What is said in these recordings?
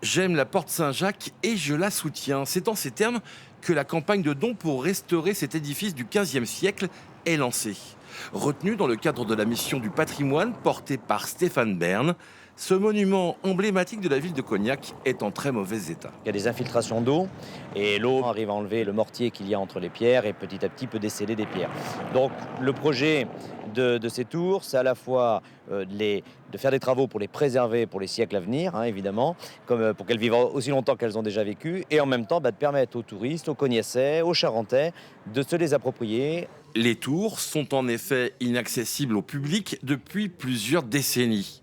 J'aime la Porte Saint-Jacques et je la soutiens. C'est en ces termes que la campagne de dons pour restaurer cet édifice du XVe siècle est lancée. Retenu dans le cadre de la mission du patrimoine portée par Stéphane Bern, ce monument emblématique de la ville de Cognac est en très mauvais état. Il y a des infiltrations d'eau et l'eau arrive à enlever le mortier qu'il y a entre les pierres et petit à petit peut déceler des pierres. Donc le projet de ces tours, c'est à la fois de faire des travaux pour les préserver pour les siècles à venir, hein, évidemment, comme, pour qu'elles vivent aussi longtemps qu'elles ont déjà vécu, et en même temps de permettre aux touristes, aux Cognaçais, aux Charentais de se les approprier. Les tours sont en effet inaccessibles au public depuis plusieurs décennies.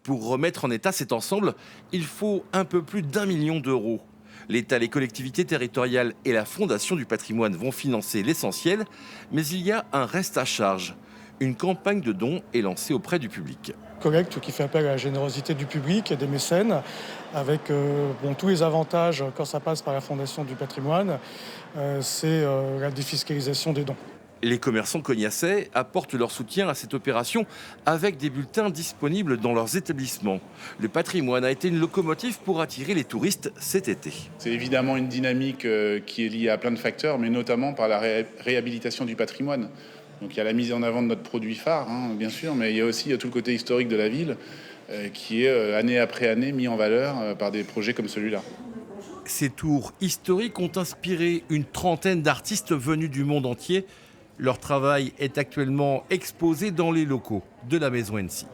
Pour remettre en état cet ensemble, il faut un peu plus d'1 million d'euros. L'État, les collectivités territoriales et la Fondation du patrimoine vont financer l'essentiel, mais il y a un reste à charge. Une campagne de dons est lancée auprès du public. Collecte qui fait appel à la générosité du public et des mécènes, avec tous les avantages quand ça passe par la Fondation du patrimoine, c'est la défiscalisation des dons. Les commerçants cognaçais apportent leur soutien à cette opération avec des bulletins disponibles dans leurs établissements. Le patrimoine a été une locomotive pour attirer les touristes cet été. C'est évidemment une dynamique qui est liée à plein de facteurs, mais notamment par la réhabilitation du patrimoine. Donc il y a la mise en avant de notre produit phare, hein, bien sûr, mais il y a aussi tout le côté historique de la ville qui est année après année mis en valeur par des projets comme celui-là. Ces tours historiques ont inspiré une trentaine d'artistes venus du monde entier. Leur travail est actuellement exposé dans les locaux de la Maison Hennecy.